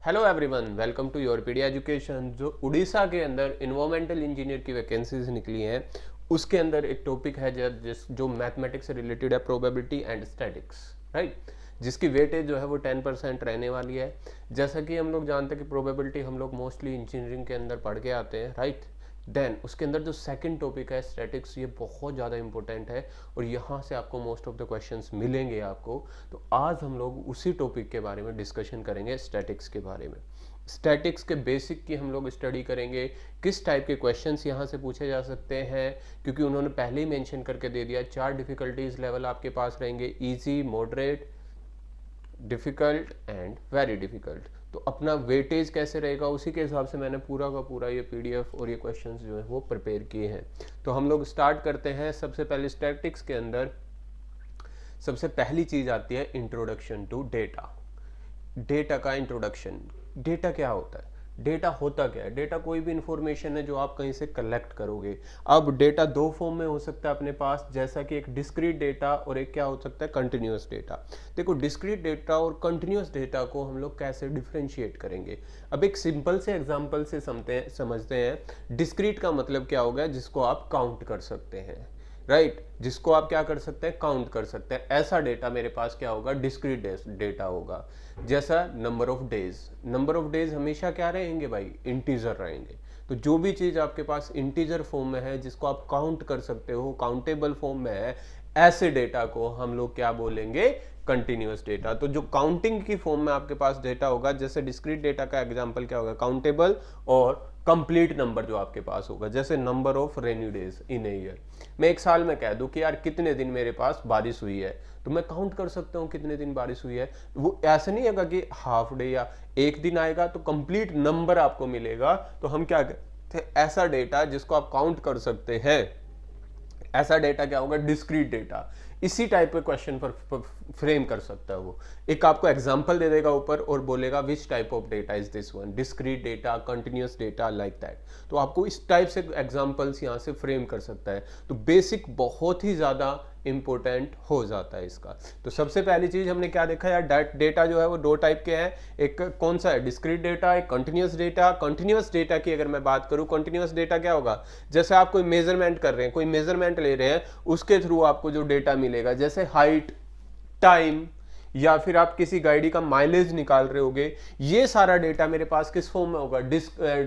Hello everyone, welcome to Yourpedia education. जो उड़ीसा के अंदर इन्वायरमेंटल इंजीनियर की वैकेंसीज निकली हैं उसके अंदर एक टॉपिक है जो मैथमेटिक्स से रिलेटेड है, प्रोबेबिलिटी एंड स्टैटिक्स, राइट। जिसकी वेटेज जो है वो 10% रहने वाली है। जैसा कि हम लोग जानते हैं कि प्रोबेबिलिटी हम लोग मोस्टली इंजीनियरिंग के अंदर पढ़ के आते हैं, राइट। देन उसके अंदर जो सेकंड टॉपिक है स्टैटिक्स, ये बहुत ज़्यादा इंपॉर्टेंट है और यहाँ से आपको मोस्ट ऑफ द क्वेश्चंस मिलेंगे आपको। तो आज हम लोग उसी टॉपिक के बारे में डिस्कशन करेंगे, स्टैटिक्स के बारे में। स्टैटिक्स के बेसिक की हम लोग स्टडी करेंगे, किस टाइप के क्वेश्चंस यहाँ से पूछे जा सकते हैं, क्योंकि उन्होंने पहले ही मेंशन करके दे दिया 4 डिफिकल्टीज लेवल आपके पास रहेंगे: easy, moderate, difficult and very difficult. तो अपना वेटेज कैसे रहेगा उसी के हिसाब से मैंने पूरा का पूरा ये पीडीएफ और ये क्वेश्चंस जो है वो प्रिपेयर किए हैं। तो हम लोग स्टार्ट करते हैं। सबसे पहले स्टैटिक्स के अंदर सबसे पहली चीज़ आती है इंट्रोडक्शन टू डेटा। डेटा का इंट्रोडक्शन। डेटा क्या होता है? डेटा होता क्या है? डेटा कोई भी इंफॉर्मेशन है जो आप कहीं से कलेक्ट करोगे। अब डेटा दो फॉर्म में हो सकता है अपने पास, जैसा कि एक डिस्क्रीट डेटा और एक क्या हो सकता है, कंटिन्यूअस डेटा। देखो, डिस्क्रीट डेटा और कंटिन्यूअस डेटा को हम लोग कैसे डिफरेंशिएट करेंगे, अब एक सिंपल से एग्जांपल से समझते हैं। डिस्क्रीट का मतलब क्या होगा? जिसको आप काउंट कर सकते हैं, राइट। जिसको आप क्या कर सकते हैं, काउंट कर सकते हैं। ऐसा डेटा मेरे पास क्या होगा, डिस्क्रीट डेटा होगा। जैसा number of days, number of days हमेशा क्या रहेंगे भाई, इंटीजर रहेंगे। तो जो भी चीज आपके पास इंटीजर फॉर्म में है, जिसको आप काउंट कर सकते हो, काउंटेबल फॉर्म में है, ऐसे डेटा को हम लोग क्या बोलेंगे, कंटिन्यूअस डेटा। तो जो काउंटिंग की फॉर्म में आपके पास डेटा होगा, जैसे डिस्क्रीट डेटा का एग्जांपल क्या होगा, काउंटेबल और कंप्लीट नंबर जो आपके पास होगा। जैसे number of renew days in a year, मैं एक साल में कह दूं कि यार कितने दिन मेरे पास बारिश हुई है, तो मैं काउंट कर सकता हूं कितने दिन बारिश हुई है। वो ऐसा नहीं होगा कि हाफ डे या एक दिन आएगा तो कंप्लीट नंबर आपको मिलेगा। तो हम क्या कहते हैं, ऐसा डेटा जिसको आप काउंट कर सकते हैं, ऐसा डेटा क्या होगा, डिस्क्रीट डेटा। इसी टाइप के क्वेश्चन पर फ्रेम कर सकता है वो। एक आपको एग्जांपल दे देगा ऊपर और बोलेगा विच type of data is this one, discrete data, continuous data, like that. तो आपको इस टाइप से एग्जांपल्स यहाँ से फ्रेम कर सकता है। तो बेसिक बहुत ही ज़्यादा इंपॉर्टेंट हो जाता है इसका। तो सबसे पहली चीज हमने क्या देखा यार, डेटा जो है वो दो टाइप के हैं। एक कौन सा है, डिस्क्रीट डेटा, एक कंटिन्यूअस डेटा। कंटिन्यूअस डेटा की अगर मैं बात करूं, कंटिन्यूअस डेटा क्या होगा, जैसे आप कोई मेजरमेंट कर रहे हैं, कोई मेजरमेंट ले रहे हैं, उसके थ्रू आपको जो डेटा मिलेगा, जैसे हाइट, टाइम, या फिर आप किसी गाड़ी का माइलेज निकाल रहे होगे, ये सारा डेटा मेरे पास किस फॉर्म में होगा,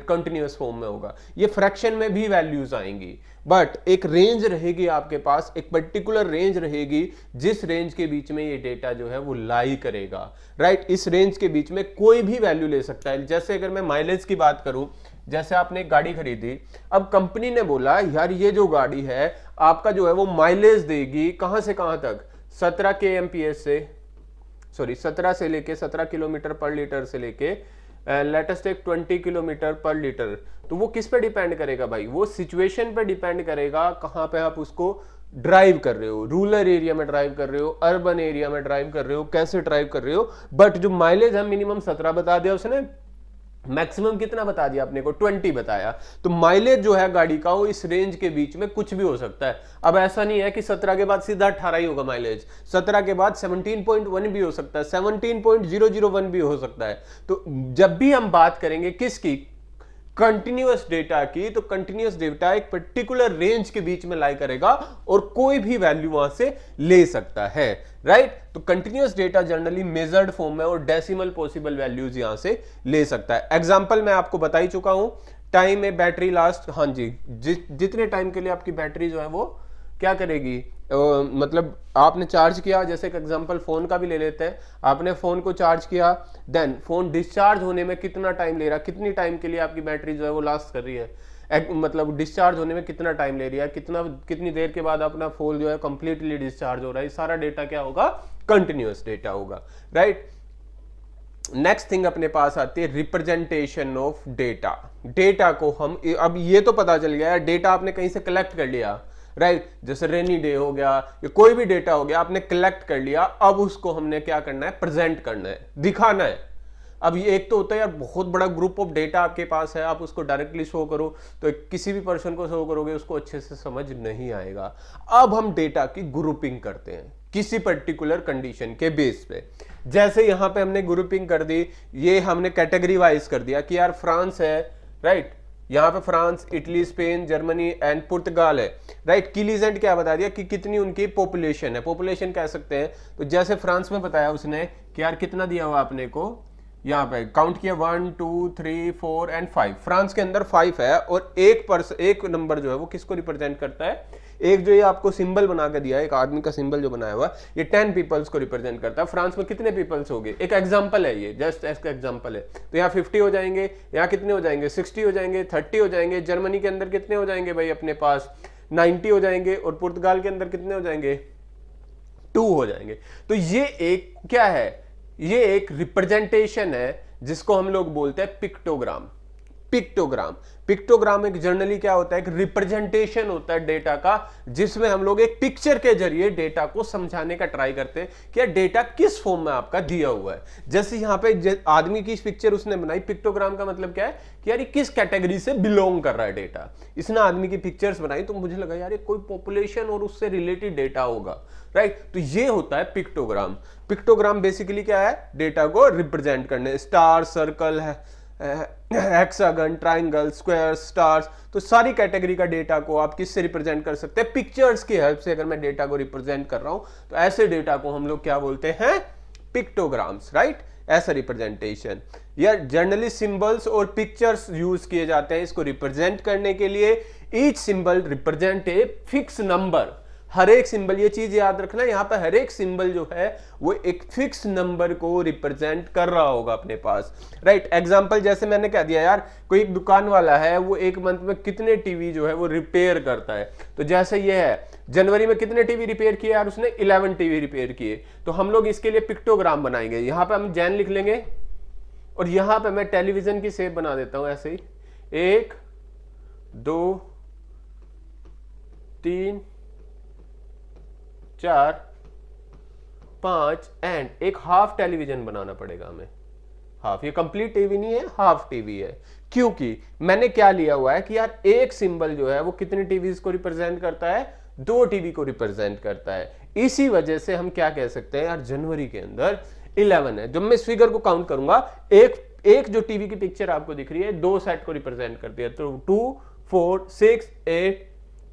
कंटिन्यूअस फॉर्म में होगा। ये फ्रैक्शन में भी वैल्यूज आएंगी, बट एक रेंज रहेगी आपके पास, एक पर्टिकुलर रेंज रहेगी, जिस रेंज के बीच में ये डेटा जो है वो लाई करेगा, राइट। इस रेंज के बीच में कोई भी वैल्यू ले सकता है। जैसे अगर मैं माइलेज की बात करूं, जैसे आपने एक गाड़ी खरीदी, अब कंपनी ने बोला यार ये जो गाड़ी है आपका जो है वो माइलेज देगी कहां से कहां तक, 17 kmph से, सॉरी 17 से लेके 17 किलोमीटर पर लीटर से लेके लेटेस्ट टेक 20 किलोमीटर पर लीटर। तो वो किस पे डिपेंड करेगा भाई, वो सिचुएशन पे डिपेंड करेगा, कहां पे आप उसको ड्राइव कर रहे हो, रूरल एरिया में ड्राइव कर रहे हो, अर्बन एरिया में ड्राइव कर रहे हो, कैसे ड्राइव कर रहे हो। बट जो माइलेज है मिनिमम 17 बता दिया उसने, मैक्सिमम कितना बता दिया अपने को, 20 बताया। तो माइलेज जो है गाड़ी का वो इस रेंज के बीच में कुछ भी हो सकता है। अब ऐसा नहीं है कि 17 के बाद सीधा 18 ही होगा माइलेज, 17 के बाद 17.1 भी हो सकता है, 17.001 भी हो सकता है। तो जब भी हम बात करेंगे किसकी, कंटिन्यूअस डेटा की, तो कंटिन्यूअस डेटा एक पर्टिकुलर रेंज के बीच में लाई करेगा और कोई भी वैल्यू वहां से ले सकता है, राइट। तो continuous data generally measured form में और डेसिमल पॉसिबल वैल्यूज यहां से ले सकता है। एग्जांपल मैं आपको बता ही चुका हूं, टाइम में बैटरी लास्ट, हाँ जी, जितने टाइम के लिए आपकी बैटरी जो है वो क्या करेगी, मतलब आपने चार्ज किया, जैसे एक एग्जांपल फोन का भी ले लेते हैं, आपने फोन को चार्ज किया, देन फोन डिस्चार्ज होने में कितना टाइम ले रहा है, कितनी टाइम के लिए आपकी बैटरी जो है वो लास्ट कर रही है, मतलब डिस्चार्ज होने में कितना टाइम ले रही है, कितनी देर के बाद अपना फोन जो है कंप्लीटली डिस्चार्ज हो रहा है, सारा डेटा क्या होगा, कंटिन्यूअस डेटा होगा, राइट। नेक्स्ट थिंग अपने पास आती है रिप्रेजेंटेशन ऑफ डेटा। डेटा को हम, अब ये तो पता चल गया डेटा आपने कहीं से कलेक्ट कर लिया, राइट। जैसे रेनी डे हो गया या कोई भी डेटा हो गया, आपने कलेक्ट कर लिया, अब उसको हमने क्या करना है, प्रेजेंट करना है, दिखाना है। अब ये एक तो होता है यार बहुत बड़ा ग्रुप ऑफ डेटा आपके पास है, आप उसको डायरेक्टली शो करो तो किसी भी पर्सन को शो करोगे उसको अच्छे से समझ नहीं आएगा। अब हम डेटा की ग्रुपिंग करते हैं किसी पर्टिकुलर कंडीशन के बेस पे। जैसे यहाँ पे हमने ग्रुपिंग कर दी, ये हमने कैटेगरी वाइज कर दिया कि यार फ्रांस है, राइट, यहाँ पे France, Italy, Spain, Germany and पुर्तगाल है, राइट। की लीजेंड क्या बता दिया कि कितनी उनकी पॉपुलेशन है, पॉपुलेशन कह सकते हैं। तो जैसे फ्रांस में बताया उसने कि यार कितना दिया हुआ आपने को, यहाँ पे काउंट किया 1 2 3 4 एंड 5, फ्रांस के अंदर 5 है। और एक नंबर जो है वो किसको रिप्रेजेंट करता है, एक जो ये आपको सिंबल बना के दिया है, एक आदमी का सिंबल जो बनाया हुआ, ये 10 पीपल्स को रिप्रेजेंट करता है। फ्रांस में कितने पीपल्स हो गए, एक एग्जांपल है ये, जस्ट एक एग्जांपल है। तो यहाँ 50 हो जाएंगे, यहाँ कितने हो जाएंगे, 60 हो जाएंगे, 30 हो जाएंगे। जर्मनी के अंदर कितने हो जाएंगे भाई अपने पास, 90 हो जाएंगे। और पुर्तगाल के अंदर कितने हो जाएंगे, 2 हो जाएंगे। तो ये एक क्या है, ये एक रिप्रेजेंटेशन है जिसको हम लोग बोलते हैं पिक्टोग्राम। पिक्टोग्राम, पिक्टोग्राम एक जनरली क्या होता है, एक रिप्रेजेंटेशन होता है डेटा का, जिसमें हम लोग एक पिक्चर के जरिए डेटा को समझाने का ट्राई करते हैं कि यार डेटा किस फॉर्म में आपका दिया हुआ है। जैसे यहाँ पे आदमी की पिक्चर उसने बनाई, पिक्टोग्राम का मतलब क्या है कि यार ये किस कैटेगरी से बिलोंग कर रहा है डेटा। इसने आदमी की पिक्चर्स बनाई तो मुझे लगा यार ये कोई पॉपुलेशन और उससे रिलेटेड डेटा होगा, राइट। तो ये होता है पिक्टोग्राम। पिक्टोग्राम बेसिकली क्या है, डेटा को रिप्रेजेंट करने, स्टार, सर्कल है, हेक्सागन, ट्राइंगल, स्क्वायर, स्टार्स, तो सारी कैटेगरी का डेटा को आप किससे रिप्रेजेंट कर सकते हैं, पिक्चर्स की हेल्प से। अगर मैं डेटा को रिप्रेजेंट कर रहा हूं तो ऐसे डेटा को हम लोग क्या बोलते हैं, पिक्टोग्राम्स, राइट। ऐसा रिप्रेजेंटेशन, या जनरली सिंबल्स और पिक्चर्स यूज किए जाते हैं इसको रिप्रेजेंट करने के लिए। Each symbol represent a fix number, हर एक सिंबल, ये चीज याद रखना, यहां पर हर एक सिंबल जो है वो एक फिक्स नंबर को रिप्रेजेंट कर रहा होगा अपने पास, राइट। एग्जांपल जैसे मैंने कह दिया यार, कोई एक दुकान वाला है, वो एक मंथ में कितने टीवी जो है वो रिपेयर करता है। तो जैसे ये है, जनवरी में कितने टीवी रिपेयर किए यार उसने, 11 टीवी रिपेयर किए। तो हम लोग इसके लिए पिक्टोग्राम बनाएंगे, यहां पर हम जैन लिख लेंगे और यहां पर मैं टेलीविजन की शेप बना देता हूं ऐसे ही, 1 2 3 4 5 एंड एक हाफ टेलीविजन बनाना पड़ेगा हमें। हाफ, ये कंप्लीट टीवी नहीं है, हाफ टीवी है। क्योंकि मैंने क्या लिया हुआ है कि यार एक सिंबल जो है वो कितने टीवीज को रिप्रेजेंट करता है, 2 टीवी को रिप्रेजेंट करता है। इसी वजह से हम क्या कह सकते हैं यार, जनवरी के अंदर 11 है। जब मैं इस फिगर को काउंट करूंगा, एक जो टीवी की पिक्चर आपको दिख रही है 2 सेट को रिप्रेजेंट करती है। तो 2 4 6 8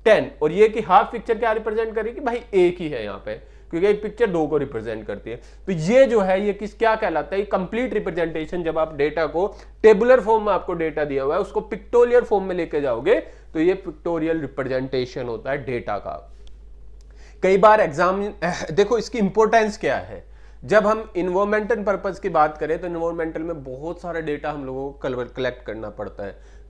10, और ये कि हाफ पिक्चर क्या रिप्रेजेंट करेगी भाई, एक ही है यहाँ पे, क्योंकि एक पिक्चर 2 को रिप्रेजेंट करती है। तो ये जो है ये किस क्या कहलाता है, कंप्लीट रिप्रेजेंटेशन। जब आप डेटा को टेबुलर फॉर्म में आपको डेटा दिया हुआ है उसको पिक्टोरियल फॉर्म में लेके जाओगे तो ये पिक्टोरियल रिप्रेजेंटेशन होता है डेटा का। कई बार एग्जाम, देखो इसकी इंपॉर्टेंस क्या है, जब हम इन्वायरमेंटल पर्पज की बात करें तो इन्वायरमेंटल में बहुत सारा डेटा हम लोगों को कलेक्ट करना पड़ता है।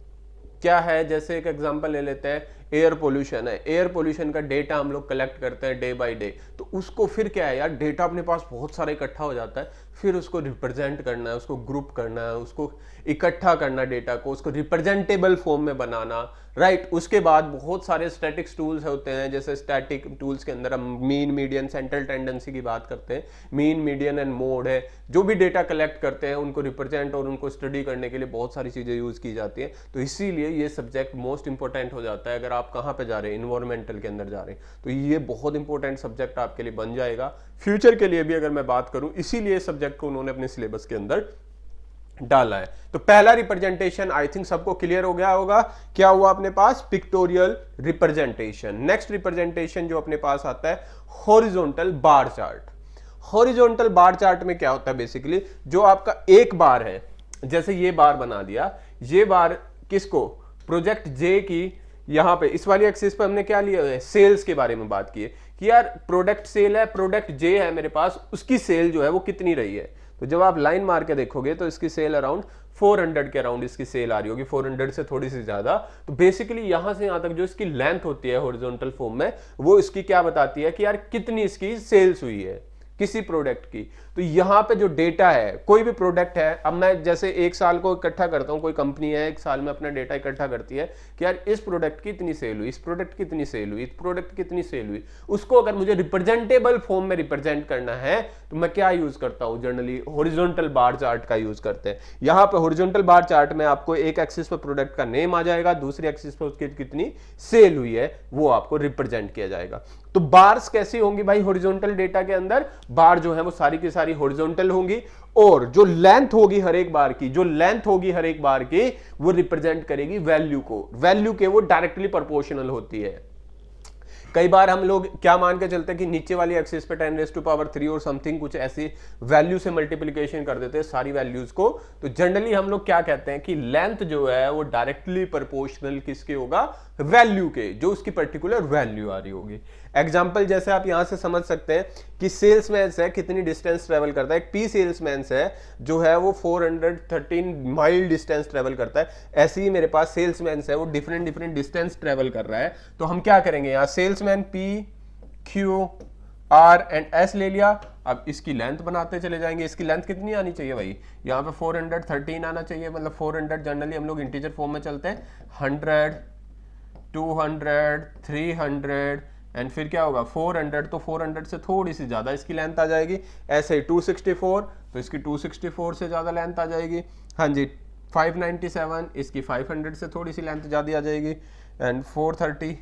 क्या है, जैसे एक एग्जांपल ले लेते हैं, एयर पोल्यूशन है, एयर पोल्यूशन का डेटा हम लोग कलेक्ट करते हैं डे बाय डे। तो उसको फिर क्या है यार, डेटा अपने पास बहुत सारा इकट्ठा हो जाता है, फिर उसको रिप्रेजेंट करना है, उसको ग्रुप करना है, उसको इकट्ठा करना डेटा को, उसको रिप्रेजेंटेबल फॉर्म में बनाना, राइट। उसके बाद बहुत सारे स्टैटिक्स टूल्स होते हैं, जैसे स्टैटिक टूल्स के अंदर हम मीन, मीडियन, सेंट्रल टेंडेंसी की बात करते हैं। मीन, मीडियन एंड मोड है, जो भी डेटा कलेक्ट करते हैं उनको रिप्रेजेंट और उनको स्टडी करने के लिए बहुत सारी चीजें यूज की जाती है। तो इसीलिए ये सब्जेक्ट मोस्ट इंपॉर्टेंट हो जाता है। अगर आप कहाँ पे जा रहे हैं, इन्वायरमेंटल के अंदर जा रहे हैं, तो ये बहुत इंपॉर्टेंट सब्जेक्ट आपके लिए बन जाएगा फ्यूचर के लिए भी। अगर मैं बात करूं, इसीलिए सब्जेक्ट को उन्होंने अपने सिलेबस के अंदर डाला है। तो पहला रिप्रेजेंटेशन आई थिंक सबको क्लियर हो गया होगा, क्या हुआ अपने पास, पिक्टोरियल रिप्रेजेंटेशन। नेक्स्ट रिप्रेजेंटेशन जो अपने पास आता है, horizontal bar chart. Horizontal bar chart में क्या होता है, बेसिकली जो आपका एक बार है, जैसे ये बार बना दिया, ये बार किसको, प्रोजेक्ट जे की, यहां पे इस वाली एक्सिस पे हमने क्या लिया है, सेल्स के बारे में बात की है कि यार प्रोडक्ट सेल है, प्रोडक्ट जे है मेरे पास, उसकी सेल जो है वो कितनी रही है। तो जब आप लाइन मार के देखोगे तो इसकी सेल अराउंड 400 के अराउंड इसकी सेल आ रही होगी, 400 से थोड़ी सी ज्यादा। तो बेसिकली यहां से यहां तक जो इसकी लेंथ होती है हॉरिजॉन्टल फॉर्म में, वो इसकी क्या बताती है कि यार कितनी इसकी सेल्स हुई है किसी प्रोडक्ट की। तो यहां पे जो डेटा है, कोई भी प्रोडक्ट है, अब मैं जैसे एक साल को इकट्ठा करता हूं, कोई कंपनी है एक साल में अपना डेटा इकट्ठा करती है कि यार इस प्रोडक्ट की इतनी सेल हुई, इस प्रोडक्ट की इतनी सेल हुई, इस प्रोडक्ट की इतनी सेल हुई, उसको अगर मुझे रिप्रेजेंटेबल फॉर्म में रिप्रेजेंट करना है तो मैं क्या यूज करता हूं, जनरली हॉरिजॉन्टल बार चार्ट का यूज करते हैं। यहां पे हॉरिजॉन्टल बार चार्ट में आपको एक एक्सिस पर प्रोडक्ट का नेम आ जाएगा, दूसरी एक्सिस पर उसकी कितनी सेल हुई है वो आपको रिप्रेजेंट किया जाएगा। तो बार्स कैसी होंगी भाई हॉरिजॉन्टल डेटा के अंदर, बार जो है वो सारी की सारी हॉरिजॉन्टल होंगी, और जो लेंथ होगी हर एक बार की, जो लेंथ होगी हर एक बार की, वो रिप्रेजेंट करेगी वैल्यू को, वैल्यू के वो डायरेक्टली प्रोपोर्शनल होती है। कई बार हम लोग क्या मान के चलते हैं कि नीचे वाली एक्सिस पे 10⁻³ और समथिंग कुछ ऐसी वैल्यू से मल्टीप्लिकेशन कर देते हैं सारी वैल्यूज को। तो जनरली हम लोग क्या कहते हैं कि लेंथ जो है वो डायरेक्टली प्रोपोर्शनल किसके होगा, वैल्यू के, जो उसकी पर्टिकुलर वैल्यू आ रही होगी। एग्जाम्पल जैसे आप यहां से समझ सकते हैं कि सेल्समैन है कितनी डिस्टेंस ट्रेवल करता है, एक पी सेल्समैन है जो है वो 413 माइल डिस्टेंस ट्रेवल करता है, ऐसे ही मेरे पास सेल्समैन है वो डिफरेंट डिफरेंट डिस्टेंस ट्रेवल कर रहा है। तो हम क्या करेंगे, यहाँ salesman P Q R and S ले लिया, अब इसकी लेंथ बनाते चले जाएंगे। इसकी लेंथ कितनी आनी चाहिए भाई, यहाँ पे 413 आना चाहिए, मतलब 400 जनरली हम लोग इंटीजर फॉर्म में चलते हैं, 100 200 300 एंड फिर क्या होगा 400, तो 400 से थोड़ी सी ज्यादा इसकी लेंथ आ जाएगी। ऐसे ही 264, तो इसकी 264 से ज्यादा लेंथ आ जाएगी। हाँ जी 597, इसकी 500 से थोड़ी सी लेंथ ज्यादा आ जाएगी। एंड 430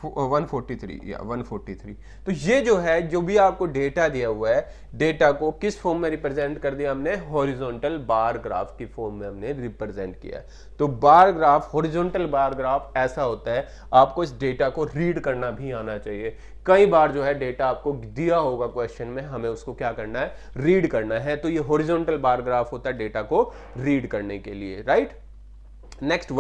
143 या 143। तो ये जो है जो भी आपको डेटा दिया हुआ है, डेटा को किस फॉर्म में रिप्रेजेंट कर दिया हमने, हॉरिजॉन्टल बार ग्राफ की फॉर्म में हमने रिप्रेजेंट किया है। तो bar graph, horizontal bar graph ऐसा होता है, आपको इस डेटा को रीड करना भी आना चाहिए। कई बार जो है डेटा आपको दिया होगा क्वेश्चन में, हमें उसको क्या करना है, रीड करना है। तो ये हॉरिजॉन्टल बार ग्राफ होता है डेटा को रीड करने के लिए, right. Next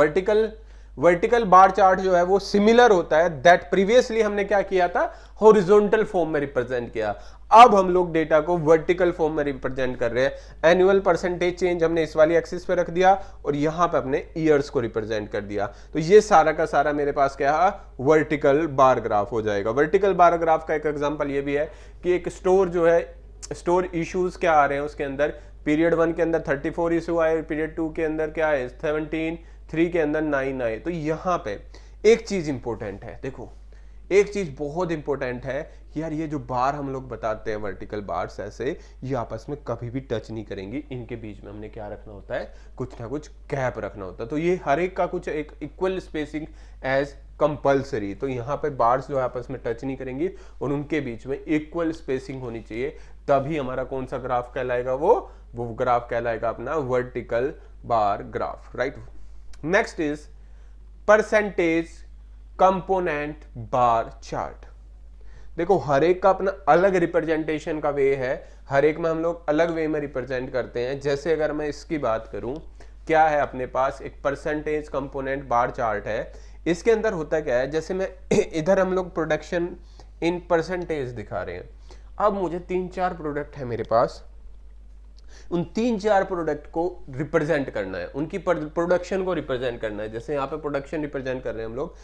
vertical bar chart जो है वो सिमिलर होता है, दैट प्रीवियसली हमने क्या किया था, हॉरिजॉन्टल फॉर्म में रिप्रेजेंट किया। अब हम लोग डेटा को वर्टिकल फॉर्म में रिप्रेजेंट कर रहे हैं। एनुअल परसेंटेज चेंज हमने इस वाली एक्सिस पे रख दिया और यहां पे अपने ईयर्स को रिप्रेजेंट कर दिया। तो ये सारा का सारा मेरे पास क्या है, वर्टिकल बार ग्राफ हो जाएगा। वर्टिकल बार ग्राफ का एक एग्जांपल ये भी है कि एक स्टोर जो है, स्टोर इश्यूज क्या आ रहे हैं उसके अंदर, पीरियड 1 के अंदर 34 इशू आए, पीरियड 2 के अंदर क्या है 17, 3 के अंदर 9 आए। तो यहां पे एक चीज इंपॉर्टेंट है, देखो एक चीज बहुत इंपॉर्टेंट है कि यार ये जो बार हम लोग बताते हैं वर्टिकल बार्स ऐसे, ये आपस में कभी भी टच नहीं करेंगी, इनके बीच में हमने क्या रखना होता है, कुछ ना कुछ गैप रखना होता है। तो ये हर एक का कुछ एक इक्वल स्पेसिंग एज कंपल्सरी। तो यहाँ पे बार्स जो आपस में टच नहीं करेंगी और उनके बीच में इक्वल स्पेसिंग होनी चाहिए, तभी हमारा कौन सा ग्राफ कहलाएगा, वो ग्राफ कहलाएगा अपना vertical bar graph, right. Next is percentage component bar chart. देखो हर एक का अपना अलग रिप्रेजेंटेशन का वे है, हर एक में हम लोग अलग वे में रिप्रेजेंट करते हैं। जैसे अगर मैं इसकी बात करूं, क्या है अपने पास एक परसेंटेज कंपोनेंट बार चार्ट है। इसके अंदर होता क्या है, जैसे मैं इधर हम लोग प्रोडक्शन इन परसेंटेज दिखा रहे हैं। अब मुझे 3-4 प्रोडक्ट है मेरे पास, उन 3-4 प्रोडक्ट को रिप्रेजेंट करना है, उनकी प्रोडक्शन को रिप्रेजेंट करना है। जैसे यहाँ पे प्रोडक्शन रिप्रेजेंट कर रहे हैं हम लोग,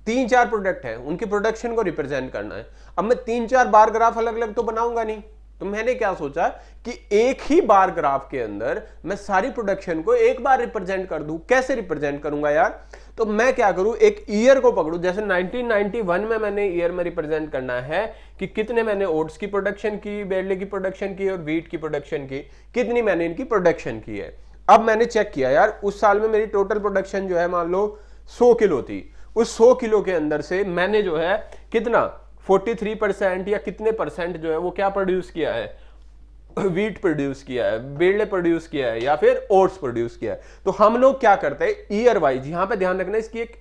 3-4 प्रोडक्ट है, उनकी प्रोडक्शन को रिप्रेजेंट करना है। अब मैं 3-4 बार ग्राफ अलग अलग तो बनाऊंगा नहीं, तो मैंने क्या सोचा कि एक ही बार ग्राफ के अंदर मैं सारी प्रोडक्शन को एक बार रिप्रेजेंट कर दूं। कैसे रिप्रेजेंट करूंगा यार, तो मैं क्या करूं, एक ईयर को पकड़ूं। जैसे 1991 में मैंने ईयर में रिप्रेजेंट करना है कि कितने मैंने ओट्स की प्रोडक्शन की, बेरले की प्रोडक्शन की और व्हीट की प्रोडक्शन की, कितनी मैंने इनकी प्रोडक्शन की है। अब मैंने चेक किया यार उस साल में मेरी टोटल प्रोडक्शन जो है मान लो 100 किलो थी, उस 100 किलो के अंदर से मैंने जो है कितना 43% या कितने परसेंट जो है वो क्या प्रोड्यूस किया है, व्हीट प्रोड्यूस किया है, बेरले प्रोड्यूस किया है या फिर ओट्स प्रोड्यूस किया है। तो हम लोग क्या करते हैं ईयर वाइज, यहां पे ध्यान रखना इसकी एक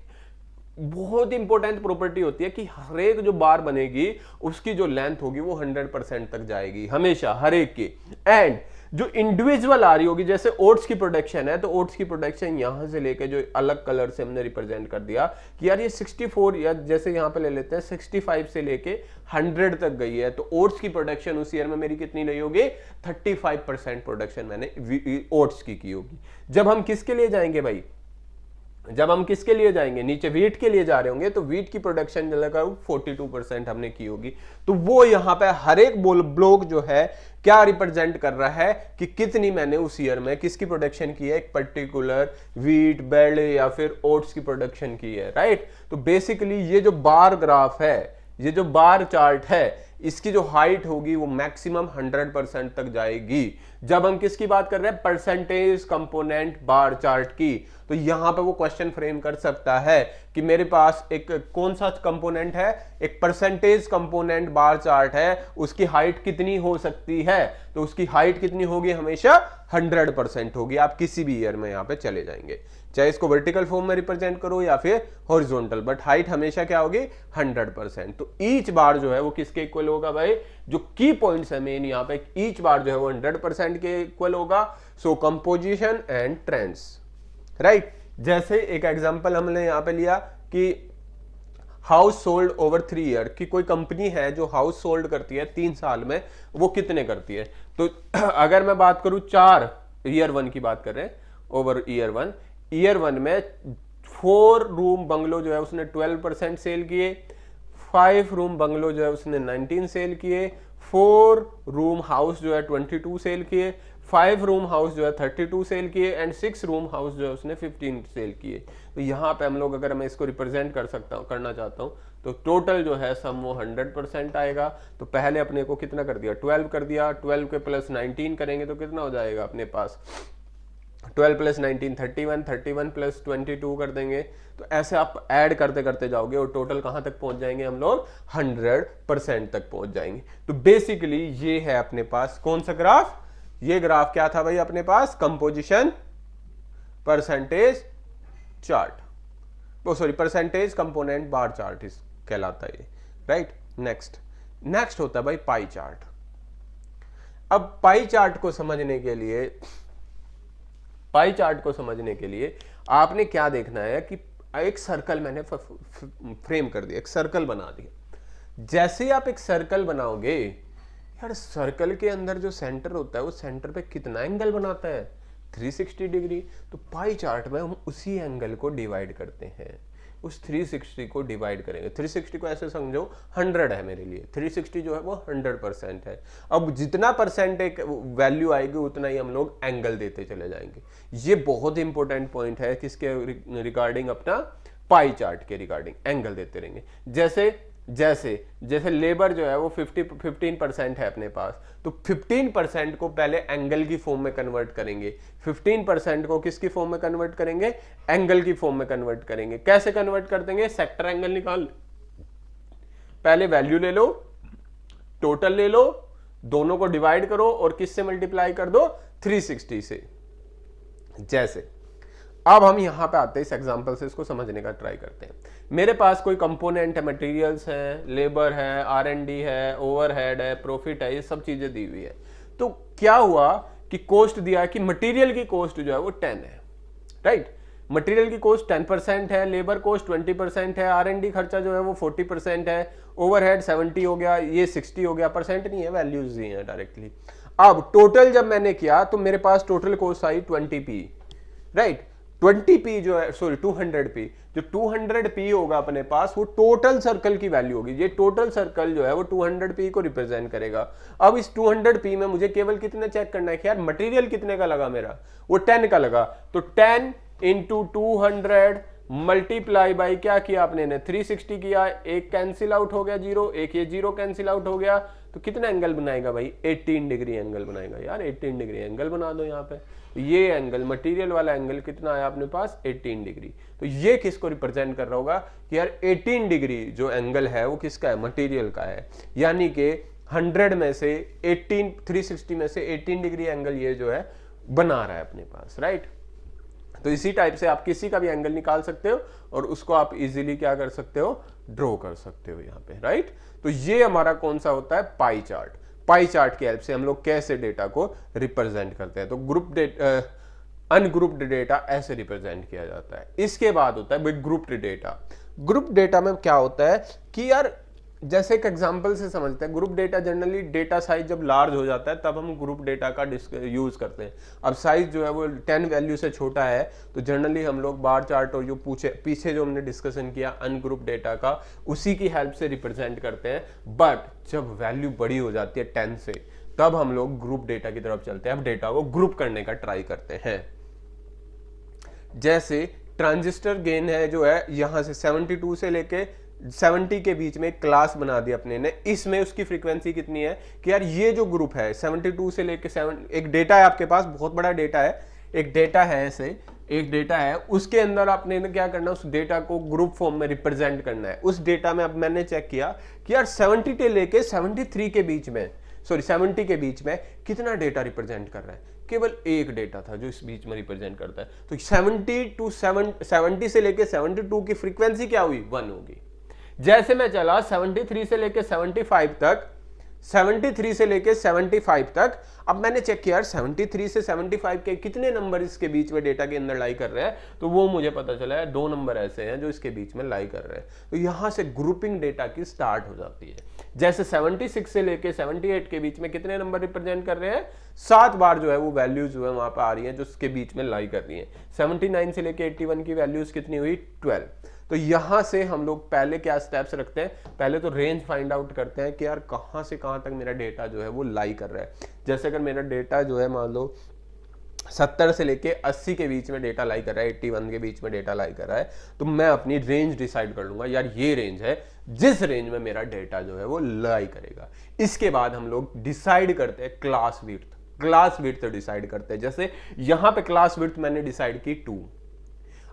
बहुत इंपॉर्टेंट प्रॉपर्टी होती है कि हर एक जो बार बनेगी उसकी जो लेंथ होगी वो 100% तक जाएगी हमेशा, हर एक की। एंड जो इंडिविजुअल आ रही होगी, जैसे ओट्स की प्रोडक्शन है तो ओट्स की प्रोडक्शन यहां से लेके जो अलग कलर से हमने रिप्रेजेंट कर दिया कि यार ये 64 या जैसे यहां पे ले लेते हैं 65 से लेके 100 तक गई है, तो ओट्स की प्रोडक्शन उस ईयर में मेरी कितनी रही होगी, 35% प्रोडक्शन मैंने ओट्स की होगी। जब हम किसके लिए जाएंगे भाई, जब हम किसके लिए जाएंगे, नीचे व्हीट के लिए जा रहे होंगे, तो व्हीट की प्रोडक्शन 42% हमने की होगी। तो वो यहां पे हर एक ब्लॉक जो है क्या रिप्रेजेंट कर रहा है कि कितनी मैंने उस ईयर में किसकी प्रोडक्शन की है, एक पर्टिकुलर व्हीट, बेरले या फिर ओट्स की प्रोडक्शन की है, राइट। तो बेसिकली ये जो बार ग्राफ है, ये जो बार चार्ट है, इसकी जो हाइट होगी वो मैक्सिमम 100% तक जाएगी। जब हम किसकी बात कर रहे हैं, परसेंटेज कंपोनेंट बार चार्ट की, तो यहां पे वो क्वेश्चन फ्रेम कर सकता है कि मेरे पास एक कौन सा कंपोनेंट है, एक परसेंटेज कंपोनेंट बार चार्ट है, उसकी हाइट कितनी हो सकती है, तो उसकी हाइट कितनी होगी, हमेशा 100% होगी। आप किसी भी ईयर में यहां पे चले जाएंगे, चाहे इसको वर्टिकल फॉर्म में रिप्रेजेंट करो या फिर हॉरिजॉन्टल, बट हाइट हमेशा क्या होगी, 100%। तो ईच बार जो है वो किसके इक्वल होगा भाई, जो की पॉइंट्स है मेन यहाँ पे, ईच बार जो है वो 100% के इक्वल होगा। सो कंपोजिशन एंड ट्रेंड्स, राइट। जैसे एक एग्जांपल हमने यहां पे लिया कि हाउस सोल्ड ओवर 3 ईयर, कि कोई कंपनी है जो हाउस सोल्ड करती है 3 साल में, वो कितने करती है। तो अगर मैं बात करूं 4, ईयर 1 की बात कर रहे हैं, ओवर ईयर 1 में 4 रूम बंगलो जो है उसने 12% सेल किए, 5 रूम बंगलो जो है उसने 19 सेल किए, 4 रूम हाउस जो है 22 सेल किए, 5 रूम हाउस जो है 32 सेल किए, एंड 6 रूम हाउस जो है उसने 15 सेल किए। तो यहाँ पे हम लोग, अगर मैं इसको रिप्रेजेंट करना चाहता हूँ, तो टोटल जो है सम वो 100% आएगा। तो पहले अपने को कितना कर दिया, 12 कर दिया, 12 के प्लस 19 करेंगे तो कितना हो जाएगा अपने पास, 12 प्लस 19 31, 31 प्लस 22 कर देंगे। तो ऐसे आप ऐड करते करते जाओगे और टोटल कहां तक पहुंच जाएंगे हम लोग, 100% तक पहुंच जाएंगे। तो बेसिकली ये है अपने पास कौन सा ग्राफ, ये ग्राफ क्या था भाई अपने पास, कंपोजिशन परसेंटेज चार्ट, वो sorry percentage component bar chart इस कहलाता है ये, राइट। नेक्स्ट होता है भाई पाई चार्ट। अब पाई चार्ट को समझने के लिए आपने क्या देखना है कि एक सर्कल मैंने फ्रेम कर दिया, एक सर्कल बना दिया। जैसे ही आप एक सर्कल बनाओगे यार, सर्कल के अंदर जो सेंटर होता है वो सेंटर पे कितना एंगल बनाता है, 360 डिग्री। तो पाई चार्ट में हम उसी एंगल को डिवाइड करते हैं, उस 360 को डिवाइड करेंगे। 360 को ऐसे समझो 100 है मेरे लिए, 360 जो है वो 100% है। अब जितना परसेंट एक वैल्यू आएगी उतना ही हम लोग एंगल देते चले जाएंगे। ये बहुत इंपॉर्टेंट पॉइंट है किसके रिगार्डिंग, अपना पाई चार्ट के रिगार्डिंग एंगल देते रहेंगे। जैसे लेबर जो है वो 15% है अपने पास, तो 15% को पहले एंगल की फॉर्म में कन्वर्ट करेंगे, 15% को किसकी फॉर्म में कन्वर्ट करेंगे, एंगल की फॉर्म में कन्वर्ट करेंगे। कैसे कन्वर्ट कर देंगे, सेक्टर एंगल निकाल, पहले वैल्यू ले लो, टोटल ले लो, दोनों को डिवाइड करो और किससे मल्टीप्लाई कर दो, 360 से। जैसे अब हम यहां पे आते हैं, इस एग्जांपल से इसको समझने का ट्राई करते हैं। मेरे पास कोई कंपोनेंट है, मटेरियल्स है, लेबर है, R&D है, ओवरहेड है, प्रॉफिट है, ये सब चीजें दी हुई है। तो क्या हुआ कि कॉस्ट दिया है कि मटेरियल की कॉस्ट जो है वो 10 है, राइट। मटेरियल की कॉस्ट 10% है, लेबर कॉस्ट 20% है, R&D खर्चा जो है वो 40% है, ओवरहेड 70 हो गया, ये 60 हो गया, परसेंट नहीं है, वैल्यूज दी है डायरेक्टली। अब टोटल जब मैंने किया तो मेरे पास टोटल कॉस्ट आई 20p, राइट। 20p जो है, सॉरी 200p, जो 200p होगा अपने पास वो टोटल सर्कल की वैल्यू होगी। ये टोटल सर्कल जो है वो 200p को रिप्रेजेंट करेगा। अब इस 200p में मुझे केवल कितने चेक करना है कि यार मटेरियल कितने का लगा, मेरा वो 10 का लगा, तो 10 इंटू 200 मल्टीप्लाई बाई क्या किया आपने ने, 360 किया, एक कैंसिल आउट हो गया जीरो, एक ये जीरो कैंसिल आउट हो गया, तो कितना एंगल बनाएगा भाई, 18 डिग्री एंगल बनाएगा। यार 18 डिग्री एंगल बना दो यहाँ पे। ये एंगल, मटेरियल वाला एंगल कितना आया अपने पास, 18 डिग्री। तो ये किसको रिप्रेजेंट कर रहा होगा कि यार 18 डिग्री जो एंगल है वो किसका है, मटेरियल का है। यानी कि 100 में से 18, 360 में से 18 डिग्री एंगल ये जो है बना रहा है अपने पास, राइट। तो इसी टाइप से आप किसी का भी एंगल निकाल सकते हो और उसको आप इजीली क्या कर सकते हो, ड्रॉ कर सकते हो यहाँ पे, राइट। तो ये हमारा कौन सा होता है, पाई चार्ट। पाई चार्ट की हेल्प से हम लोग कैसे डेटा को रिप्रेजेंट करते हैं, तो अनग्रुप्ड डेटा ऐसे रिप्रेजेंट किया जाता है। इसके बाद होता है ग्रुप्ड डेटा। ग्रुप डेटा में क्या होता है कि यार जैसे एक एग्जांपल से समझते हैं, group data generally data size जब लार्ज हो जाता है तब हम ग्रुप डेटा का यूज करते हैं। अब साइज जो है वो 10 वैल्यू से छोटा है तो जनरली हम लोग बार चार्ट और जो पीछे जो हमने डिस्कशन किया अनग्रुप डेटा का, उसी की हेल्प से रिप्रेजेंट करते हैं। बट जब वैल्यू बड़ी हो जाती है 10 से, तब हम लोग ग्रुप डेटा की तरफ चलते हैं, अब डेटा को ग्रुप करने का ट्राई करते हैं। जैसे ट्रांजिस्टर गेन है जो है यहां से 72 से लेके 70 के बीच में क्लास बना दी अपने ने, इसमें उसकी फ्रीक्वेंसी कितनी है कि यार ये जो ग्रुप है 72 से लेके 7, एक डेटा है आपके पास, बहुत बड़ा डेटा है, एक डेटा है ऐसे, एक डेटा है, उसके अंदर आपने क्या करना है, उस डेटा को ग्रुप फॉर्म में रिप्रेजेंट करना है। उस डेटा में अब मैंने चेक किया कि यार 70 से लेके 73 के बीच में, सॉरी 70 के बीच में कितना डेटा रिप्रेजेंट कर रहा है, केवल एक डेटा था जो इस बीच में रिप्रेजेंट करता है। तो 70 से लेके 72 की फ्रीक्वेंसी क्या हुई, 1 होगी। जैसे मैं चला 73 से लेके 75 तक, 73 से लेके 75 तक, अब मैंने चेक किया 73 से 75 के कितने नंबर इसके बीच में डेटा के अंदर लाई कर रहे हैं, तो वो मुझे पता चला है 2 नंबर ऐसे हैं जो इसके बीच में लाई कर रहे हैं। तो यहां से ग्रुपिंग डेटा की स्टार्ट हो जाती है। जैसे 76 से लेके 78 के बीच में कितने नंबर रिप्रेजेंट कर रहे हैं, 7 बार जो है वो वैल्यूज जो है वहां पर आ रही है जो उसके बीच में लाई कर रही है। 79 से लेके 81 की वैल्यूज कितनी हुई, 12। तो यहां से हम लोग पहले क्या स्टेप्स रखते हैं, पहले तो रेंज फाइंड आउट करते हैं कि यार कहां से कहां तक मेरा डेटा जो है वो लाई कर रहा है। जैसे अगर मेरा डेटा जो है मान लो 70 से लेके 80 के बीच में डेटा लाई कर रहा है, 81 के बीच में डेटा लाई कर रहा है, तो मैं अपनी रेंज डिसाइड कर लूंगा, यार ये रेंज है जिस रेंज में मेरा डेटा जो है वो लाई करेगा। इसके बाद हम लोग डिसाइड करते हैं class width, class width decide करते हैं। जैसे यहां पे क्लास विड्थ मैंने डिसाइड की 2।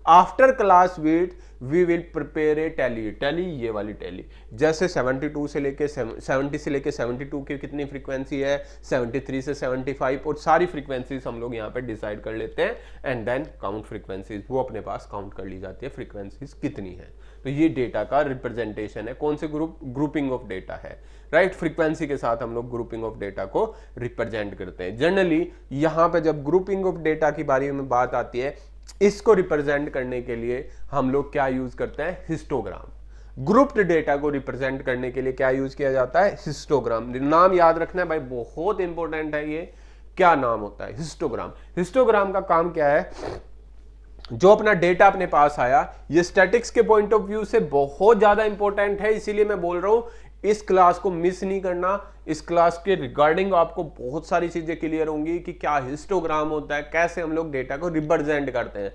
After class width we will prepare a tally, tally ये वाली टैली। जैसे 72 से लेके 70 से लेके 72 की कितनी फ्रीक्वेंसी है, 73 से 75, और सारी फ्रीक्वेंसीज हम लोग यहाँ पे डिसाइड कर लेते हैं एंड देन काउंट फ्रीक्वेंसीज, वो अपने पास काउंट कर ली जाती है फ्रीक्वेंसीज कितनी है। तो ये डेटा का रिप्रेजेंटेशन है, कौन से ग्रुपिंग ऑफ डेटा है, राइट। फ्रीक्वेंसी के साथ हम लोग ग्रुपिंग ऑफ डेटा को रिप्रेजेंट करते हैं। जनरली यहाँ पे जब ग्रुपिंग ऑफ डेटा की बारे में बात आती है, इसको रिप्रेजेंट करने के लिए हम लोग क्या यूज करते हैं, हिस्टोग्राम। ग्रुप्ड डेटा को रिप्रेजेंट करने के लिए क्या यूज किया जाता है, हिस्टोग्राम। नाम याद रखना है भाई, बहुत इंपॉर्टेंट है ये, क्या नाम होता है, हिस्टोग्राम। हिस्टोग्राम का काम क्या है, जो अपना डेटा अपने पास आया, ये स्टैटिक्स के पॉइंट ऑफ व्यू से बहुत ज्यादा इंपॉर्टेंट है, इसीलिए मैं बोल रहा हूं इस क्लास को मिस नहीं करना। इस क्लास के रिगार्डिंग आपको बहुत सारी चीजें क्लियर होंगी कि क्या हिस्टोग्राम होता है, कैसे हम लोग डेटा को रिप्रेजेंट करते हैं।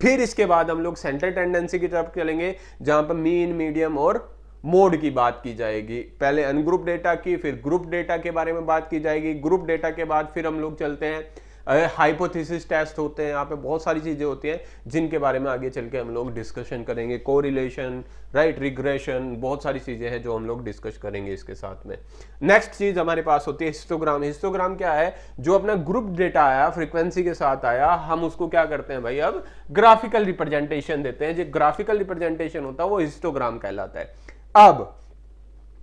फिर इसके बाद हम लोग सेंटर टेंडेंसी की तरफ चलेंगे, जहां पर मीन, मीडियम और मोड की बात की जाएगी। पहले अनग्रुप डेटा की, फिर ग्रुप डेटा के बारे में बात की जाएगी। ग्रुप डेटा के बाद फिर हम लोग चलते हैं हाइपोथेसिस टेस्ट होते हैं, यहाँ पे बहुत सारी चीजें होती हैं जिनके बारे में आगे चल के हम लोग डिस्कशन करेंगे। कोरिलेशन, राइट, रिग्रेशन, बहुत सारी चीजें हैं जो हम लोग डिस्कस करेंगे इसके साथ में। नेक्स्ट चीज हमारे पास होती है हिस्टोग्राम। हिस्टोग्राम क्या है, जो अपना ग्रुप डेटा आया, फ्रीक्वेंसी के साथ आया, हम उसको क्या करते हैं भाई, अब ग्राफिकल रिप्रेजेंटेशन देते हैं। जो ग्राफिकल रिप्रेजेंटेशन होता है वो हिस्टोग्राम कहलाता है। अब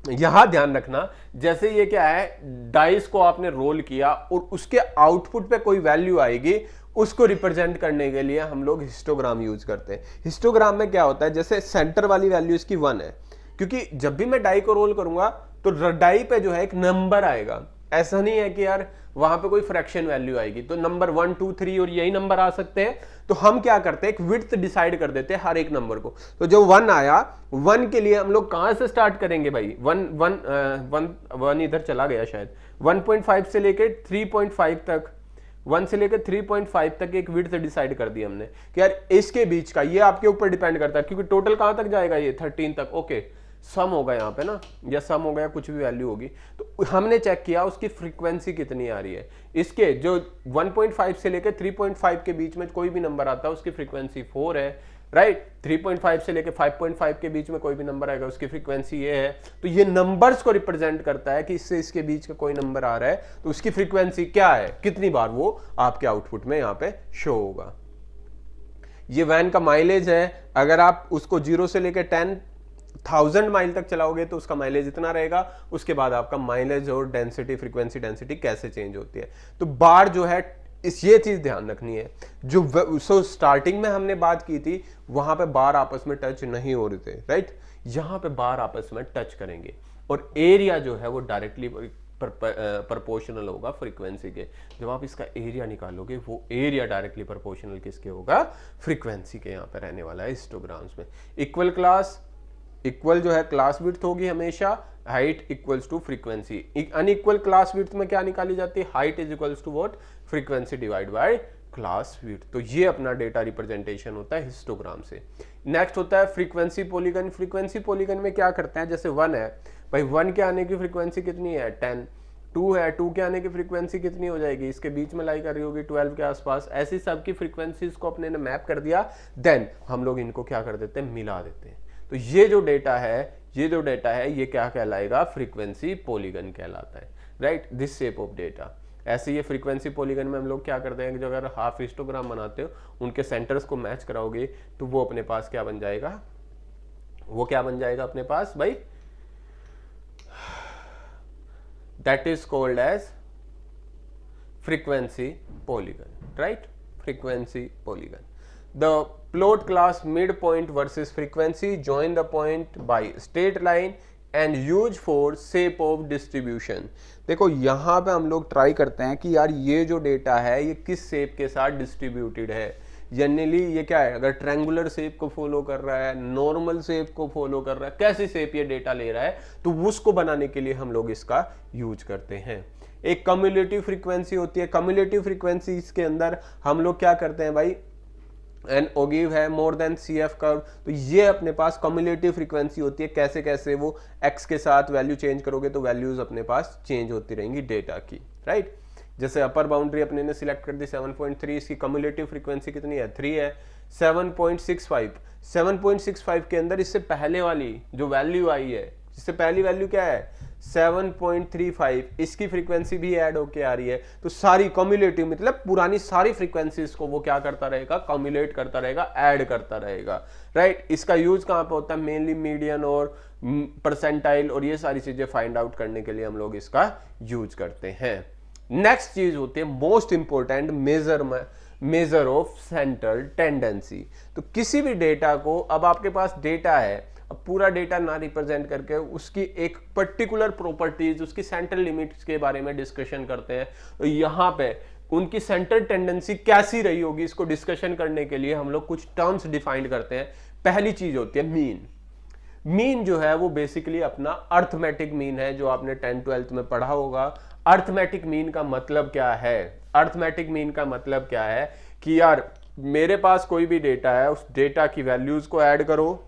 यहां ध्यान रखना, जैसे ये क्या है, डाइस को आपने रोल किया और उसके आउटपुट पे कोई वैल्यू आएगी, उसको रिप्रेजेंट करने के लिए हम लोग हिस्टोग्राम यूज करते हैं। हिस्टोग्राम में क्या होता है, जैसे सेंटर वाली वैल्यू इसकी 1 है, क्योंकि जब भी मैं डाई को रोल करूंगा तो डाई पे जो है एक नंबर आएगा। ऐसा नहीं है कि यार वहां पे कोई फ्रैक्शन वैल्यू आएगी, तो नंबर 1, 2, 3 और यही नंबर आ सकते हैं। तो हम क्या करते हैं, एक विड्थ डिसाइड कर देते हैं हर एक नंबर को। तो जो 1 आया, 1 के लिए हम लोग कहां से स्टार्ट करेंगे भाई, 1 इधर चला गया शायद, 1.5 से लेके 3.5 तक, 1 से लेकर 3.5 तक एक विड्थ डिसाइड कर दी हमने कि यार इसके बीच का, ये आपके ऊपर डिपेंड करता है क्योंकि टोटल कहां तक जाएगा, ये 13 तक। ओके, सम होगा यहाँ पे ना, या सम होगा या कुछ भी वैल्यू होगी। तो हमने चेक किया उसकी फ्रीक्वेंसी कितनी आ रही है। इसके जो 1.5 से लेकर 3.5 के बीच में कोई भी नंबर आता है उसकी फ्रीक्वेंसी 4 है, राइट। 3.5 से लेकर 5.5 के बीच में कोई भी नंबर आएगा उसकी फ्रीक्वेंसी ये है। तो ये नंबर्स को रिप्रेजेंट करता है कि इससे इसके बीच का कोई नंबर आ रहा है तो उसकी फ्रीक्वेंसी क्या है, कितनी बार वो आपके आउटपुट में यहाँ पे शो होगा। ये वैन का माइलेज है, अगर आप उसको 0 से लेकर 10,000 माइल तक चलाओगे तो उसका माइलेज इतना रहेगा। उसके बाद आपका माइलेज और डेंसिटी, फ्रीक्वेंसी डेंसिटी कैसे चेंज होती है। तो बार जो है, इस ये चीज ध्यान रखनी है, जो स्टार्टिंग में हमने बात की थी वहां पे बार आपस में टच नहीं हो रहे थे, राइट। यहां पे बार आपस में टच करेंगे और एरिया जो है वो डायरेक्टली प्रोपोर्शनल होगा फ्रीक्वेंसी के। जब आप इसका एरिया निकालोगे वो एरिया डायरेक्टली प्रोपोर्शनल किसके होगा, फ्रीक्वेंसी के। यहाँ पे रहने वाला है हिस्टोग्राम्स में। इक्वल क्लास, इक्वल जो है क्लास विड्थ होगी हमेशा, height equals to frequency. Unequal class width में क्या निकाली जाती है, height is equals to what, frequency divide by class width. तो ये अपना डेटा रिप्रेजेंटेशन होता है हिस्टोग्राम से। नेक्स्ट होता है फ्रीक्वेंसी पॉलीगन। फ्रीक्वेंसी पॉलीगन में क्या करते हैं, जैसे 1 है भाई, 1 के आने की फ्रीक्वेंसी कितनी है 10, 2 है, 2 के आने की फ्रीक्वेंसी कितनी हो जाएगी, इसके बीच में लाई कर रही होगी 12 के आसपास। ऐसी सबकी फ्रीक्वेंसीज को अपने ने मैप कर दिया, देन हम लोग इनको क्या कर देते हैं, मिला देते हैं। तो ये जो डेटा है ये क्या कहलाएगा, फ्रीक्वेंसी पॉलीगन कहलाता है, right, this shape of data. ऐसे ये फ्रीक्वेंसी पॉलीगन में हम लोग क्या करते हैं कि जो अगर हाफ हिस्टोग्राम बनाते हो उनके सेंटर्स को मैच कराओगे तो वो अपने पास क्या बन जाएगा, वो क्या बन जाएगा अपने पास भाई, that is called as frequency polygon, right, frequency polygon. The plot class midpoint versus frequency, join the point by straight line and use for shape of distribution। देखो यहाँ पे हम लोग ट्राई करते हैं कि यार ये जो डेटा है ये किस शेप के साथ डिस्ट्रीब्यूटेड है। जनरली ये क्या है, अगर ट्रायंगुलर शेप को फॉलो कर रहा है, नॉर्मल शेप को फॉलो कर रहा है, कैसी शेप ये डेटा ले रहा है, तो उसको बनाने के लिए हम लोग इसका यूज करते हैं। एक कम्युलेटिव फ्रीक्वेंसी होती है। कम्युलेटिव फ्रीक्वेंसी के अंदर हम लोग क्या करते हैं भाई, एन ओगिव है more than C F curve, तो ये अपने पास कम्युलेटिव फ्रीक्वेंसी होती है। कैसे कैसे वो एक्स के साथ वैल्यू चेंज करोगे तो वैल्यूज अपने पास चेंज होती रहेंगी डेटा की, राइट। जैसे अपर बाउंड्री अपने ने सिलेक्ट कर दी 7.3, इसकी कम्युलेटिव फ्रीक्वेंसी कितनी है 3 है। 7.65 के अंदर इससे पहले वाली जो वैल्यू आई है, इससे पहली वैल्यू क्या है 7.35, इसकी फ्रीक्वेंसी भी ऐड होके आ रही है। तो सारी कम्युलेटिव मतलब पुरानी सारी फ्रीक्वेंसीज को वो क्या करता रहेगा, कम्युलेट करता रहेगा, ऐड करता रहेगा, राइट। इसका यूज कहां पे होता है, मेनली मीडियन और परसेंटाइल और ये सारी चीजें फाइंड आउट करने के लिए हम लोग इसका यूज करते हैं। नेक्स्ट चीज होती है most important, measure of central tendency. तो किसी भी डेटा को, अब आपके पास डेटा है, अब पूरा डेटा ना रिप्रेजेंट करके उसकी एक पर्टिकुलर प्रॉपर्टीज, उसकी सेंट्रल लिमिट्स के बारे में डिस्कशन करते हैं। तो यहाँ पे उनकी सेंट्रल टेंडेंसी कैसी रही होगी, इसको डिस्कशन करने के लिए हम लोग कुछ टर्म्स डिफाइन करते हैं। पहली चीज होती है मीन। मीन जो है वो बेसिकली अपना अर्थमेटिक मीन है, जो आपने 10th-12th में पढ़ा होगा। अर्थमेटिक मीन का मतलब क्या है, अर्थमेटिक मीन का मतलब क्या है कि यार मेरे पास कोई भी डेटा है, उस डेटा की वैल्यूज को ऐड करो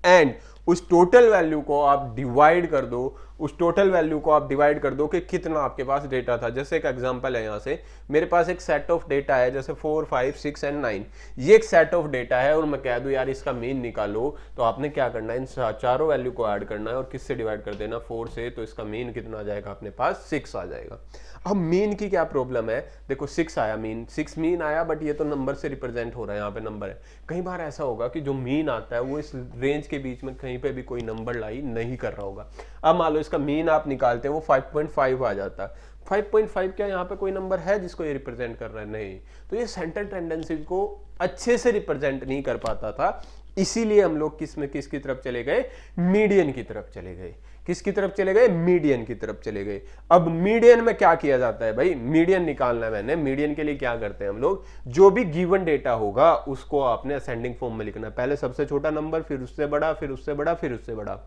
एंड उस टोटल वैल्यू को आप डिवाइड कर दो, उस टोटल वैल्यू को आप डिवाइड कर दो कि कितना आपके पास डेटा था। जैसे एक एग्जांपल है, यहां से मेरे पास एक सेट ऑफ डेटा है, जैसे 4, 5, 6 एंड 9, ये एक सेट ऑफ डेटा है और मैं कह दूं यार इसका मीन निकालो, तो आपने क्या करना है, इन चारों वैल्यू को ऐड करना है और किससे डिवाइड कर देना, 4 से, तो इसका मीन कितना आ जाएगा अपने पास 6 आ जाएगा। अब मीन की क्या प्रॉब्लम है, देखो 6 आया, मीन 6 मीन आया, बट ये तो नंबर से रिप्रेजेंट हो रहा है, यहाँ पे नंबर है। कई बार ऐसा होगा कि जो मीन आता है वो इस रेंज के बीच में कहीं पे भी कोई नंबर लाई नहीं कर रहा होगा। अब मान लो इसका मीन आप निकालते हैं वो 5.5 आ जाता है। 5.5 क्या यहाँ पे कोई नंबर है जिसको ये रिप्रेजेंट कर रहा है, नहीं। तो ये सेंट्रल टेंडेंसी को अच्छे से रिप्रेजेंट नहीं कर पाता था, इसीलिए हम लोग किसकी तरफ चले गए, मीडियन की तरफ चले गए। किसकी तरफ चले गए, मीडियन की तरफ चले गए। अब मीडियन में क्या किया जाता है भाई, मीडियन निकालना है मैंने, मीडियन के लिए क्या करते हैं हम लोग, जो भी गिवन डेटा होगा उसको आपने असेंडिंग फॉर्म में लिखना है। पहले सबसे छोटा नंबर, फिर उससे बड़ा, फिर उससे बड़ा, फिर उससे बड़ा,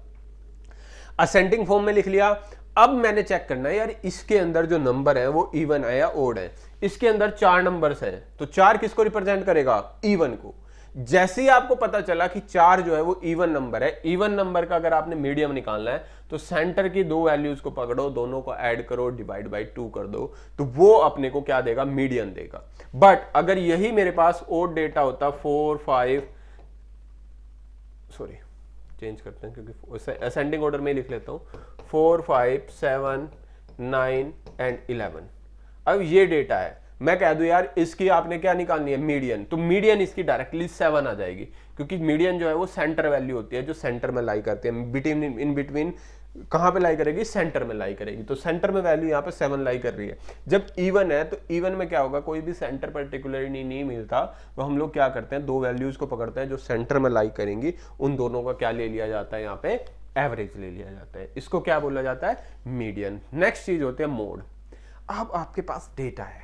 असेंडिंग फॉर्म में लिख लिया। अब मैंने चेक करना है यार इसके अंदर जो नंबर है वो इवन है या ओड है। इसके अंदर 4 नंबर्स हैं, तो 4 किसको रिप्रेजेंट करेगा, इवन को। जैसे ही आपको पता चला कि 4 जो है वो इवन नंबर है, इवन नंबर का अगर आपने मीडियम निकालना है तो सेंटर की 2 वैल्यूज को पकड़ो, दोनों को ऐड करो, डिवाइड बाय 2 कर दो, तो वो अपने को क्या देगा, मीडियन देगा। बट अगर यही मेरे पास ओड डेटा होता 4, 5, सॉरी चेंज करते हैं क्योंकि असेंडिंग ऑर्डर में लिख लेता हूं, 4, 5, 7, 9 एंड 11। अब ये डेटा है, मैं कह दूं यार इसकी आपने क्या निकालनी है, मीडियन, तो मीडियन इसकी डायरेक्टली 7 आ जाएगी, क्योंकि मीडियन जो है वो सेंटर वैल्यू होती है, जो सेंटर में लाई करते हैं, बिटवीन इन बिटवीन कहां पे लाई करेगी, सेंटर में लाई करेगी। तो सेंटर में वैल्यू यहाँ पे 7 लाई कर रही है। जब इवन है तो इवन में क्या होगा, कोई भी सेंटर पर्टिकुलरली नहीं मिलता, तो हम लोग क्या करते हैं, 2 वैल्यूज को पकड़ते हैं जो सेंटर में लाई करेंगी, उन दोनों का क्या ले लिया जाता है, यहाँ पे एवरेज ले लिया जाता है। इसको क्या बोला जाता है, मीडियन। नेक्स्ट चीज होती है मोड। अब आपके पास डेटा है,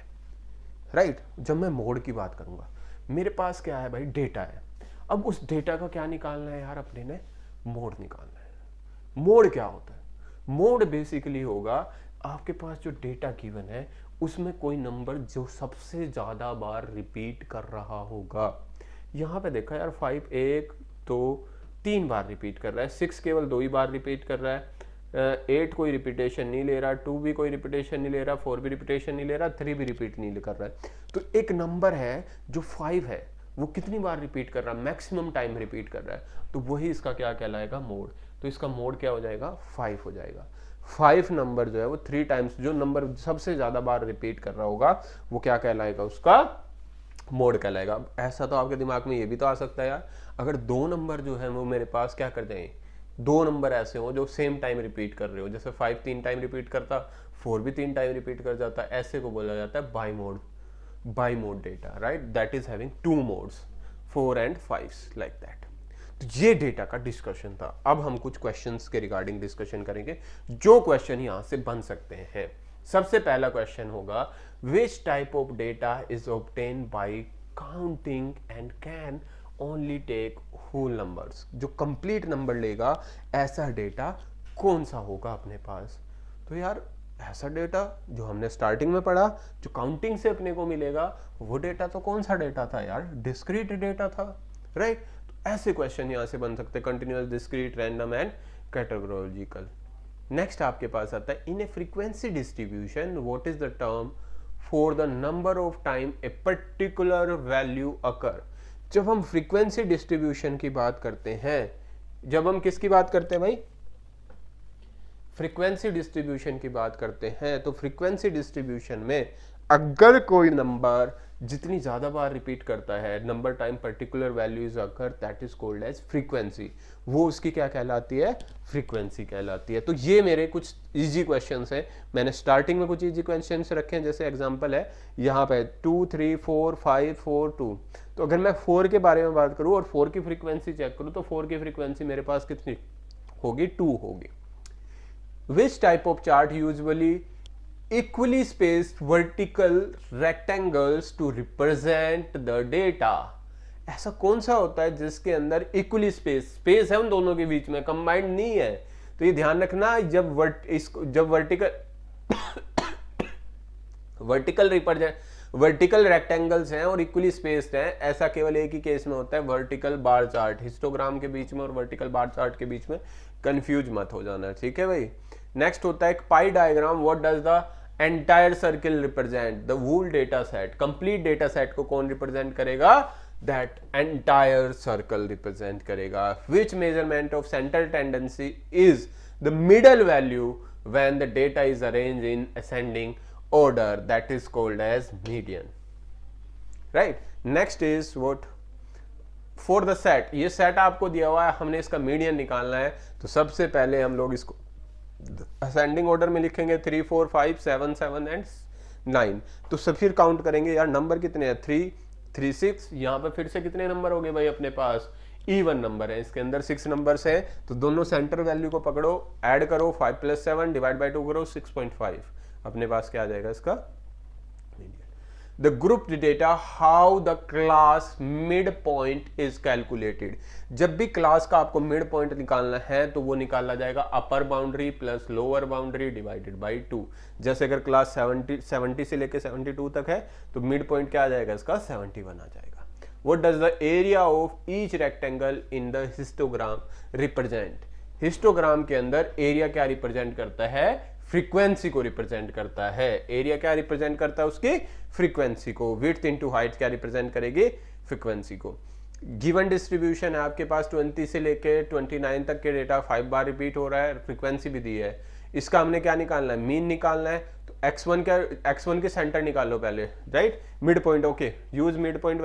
राइट। जब मैं मोड की बात करूंगा, मेरे पास क्या है भाई, डेटा है। अब उस डेटा का क्या निकालना है यार, अपने ने मोड निकालना है। मोड क्या होता है, मोड बेसिकली होगा आपके पास जो डेटा गिवन है उसमें कोई नंबर जो सबसे ज़्यादा बार रिपीट कर रहा होगा। यहाँ पे देखा यार 5 1 2 3 बार रिपीट कर रहा है, 6 केवल 2 ही बार रिपीट कर रहा है, 8 कोई रिपीटेशन नहीं ले रहा, 2 भी कोई रिपीटेशन नहीं ले रहा, 4 भी रिपीटेशन नहीं ले रहा, 3 भी रिपीट नहीं कर रहा है। तो एक नंबर है जो 5 है, वो कितनी बार रिपीट कर रहा है, मैक्सिमम टाइम रिपीट कर रहा है, तो वही इसका क्या कहलाएगा, मोड। तो इसका मोड क्या हो जाएगा, 5 हो जाएगा। 5 नंबर जो है वो 3 टाइम्स, जो नंबर सबसे ज्यादा बार रिपीट कर रहा होगा वो क्या कहलाएगा, उसका मोड कहलाएगा। ऐसा तो आपके दिमाग में ये भी तो आ सकता है यार, अगर 2 नंबर जो है वो मेरे पास क्या करते हैं, 2 नंबर ऐसे हो जो सेम टाइम रिपीट कर रहे हो, जैसे 5 3 टाइम रिपीट करता, 4 भी 3 टाइम रिपीट कर जाता, ऐसे को बोला जाता है by mode data, right, that is having 2 modes, 4 and 5 like that. तो ये डेटा का डिस्कशन था। अब हम कुछ क्वेश्चंस के रिगार्डिंग डिस्कशन करेंगे, जो क्वेश्चन यहां से बन सकते हैं। सबसे पहला क्वेश्चन होगा, which type of data is obtain by counting and can only take whole numbers. जो कंप्लीट नंबर लेगा ऐसा डेटा कौन सा होगा अपने पास। तो यार ऐसा डेटा जो हमने स्टार्टिंग में पढ़ा, जो काउंटिंग से अपने को मिलेगा, वो डेटा तो कौन सा डेटा था यार, डिस्क्रीट डेटा था, राइट। तो ऐसे क्वेश्चन यहां से बन सकते हैं, continuous, discrete, random and categorical. Next आपके पास आता है, in a frequency distribution what is the term for the number of time a particular value occur. जब हम फ्रीक्वेंसी डिस्ट्रीब्यूशन की बात करते हैं, जब हम किसकी बात करते हैं भाई, फ्रीक्वेंसी डिस्ट्रीब्यूशन की बात करते हैं, तो फ्रीक्वेंसी डिस्ट्रीब्यूशन में अगर कोई नंबर जितनी ज्यादा बार रिपीट करता है, number time particular values occur, that is called as frequency. वो उसकी क्या कहलाती है, फ्रीक्वेंसी कहलाती है। तो ये मेरे कुछ इजी क्वेश्चंस हैं, मैंने स्टार्टिंग में कुछ इजी क्वेश्चंस रखे हैं, जैसे एग्जांपल है यहाँ पे 2 3 4 5 4 2। तो अगर मैं 4 के बारे में बात करूँ और 4 की फ्रीक्वेंसी चेक करूँ, तो 4 की फ्रीक्वेंसी मेरे पास कितनी होगी, 2 होगी। Which type of chart usually equally spaced vertical rectangles to represent the data? ऐसा कौन सा होता है जिसके अंदर इक्वली स्पेस है उन दोनों के बीच में, कंबाइंड नहीं है। तो ये ध्यान रखना, जब वर्टिकल रेक्टेंगल्स हैं और इक्वली स्पेस्ड हैं, ऐसा केवल एक ही केस में होता है, वर्टिकल बार चार्ट। हिस्टोग्राम के बीच में और वर्टिकल बार चार्ट के बीच में कंफ्यूज मत हो जाना, ठीक है भाई। नेक्स्ट होता है pie diagram, what does the entire circle represent, the whole data set. Complete data set को कौन रिप्रेजेंट करेगा, दैट एंटायर सर्कल रिप्रेजेंट करेगा। Which measurement of centre tendency is the middle value when the data is arranged in ascending order, that is called as median, right? Next is what, for the set, ये set आपको दिया हुआ है, हमने इसका median निकालना है। तो सबसे पहले हम लोग इसको असेंडिंग ऑर्डर में लिखेंगे, 3 4 5 7 7 एंड 9। तो सब फिर काउंट करेंगे यार, नंबर कितने हैं, 3 3 6। यहाँ पे फिर से कितने नंबर हो गए भाई अपने पास, इवन नंबर है, इसके अंदर 6 नंबर्स हैं। तो दोनों सेंटर वैल्यू को पकड़ो, ऐड करो, 5 + 7 डिवाइड बाई 2 करो, 6.5। अपने पास क्या आ जाएगा इसका, the group data, how the class mid point is calculated. जब भी क्लास का आपको मिड पॉइंट निकालना है तो वो निकाला जाएगा अपर boundary plus lower boundary divided by 2। जैसे अगर क्लास 70 से लेकर 72 तक है, तो मिड पॉइंट क्या आ जाएगा इसका, 71 आ जाएगा। What does the area of each rectangle in the histogram represent. Histogram के अंदर एरिया क्या रिप्रेजेंट करता है, फ्रीक्वेंसी को रिप्रेजेंट करता है। एरिया क्या रिप्रेजेंट करता है, उसकी फ्रीक्वेंसी को। विड्थ इनटू हाइट क्या रिप्रेजेंट करेगी, फ्रीक्वेंसी को। गिवन डिस्ट्रीब्यूशन है आपके पास, 20 से लेके 29 तक के डेटा 5 बार रिपीट हो रहा है, फ्रीक्वेंसी भी दी है। इसका हमने क्या निकालना है, मीन निकालना है। तो x1 के सेंटर निकाल लो पहले, right, mid point, okay, use mid point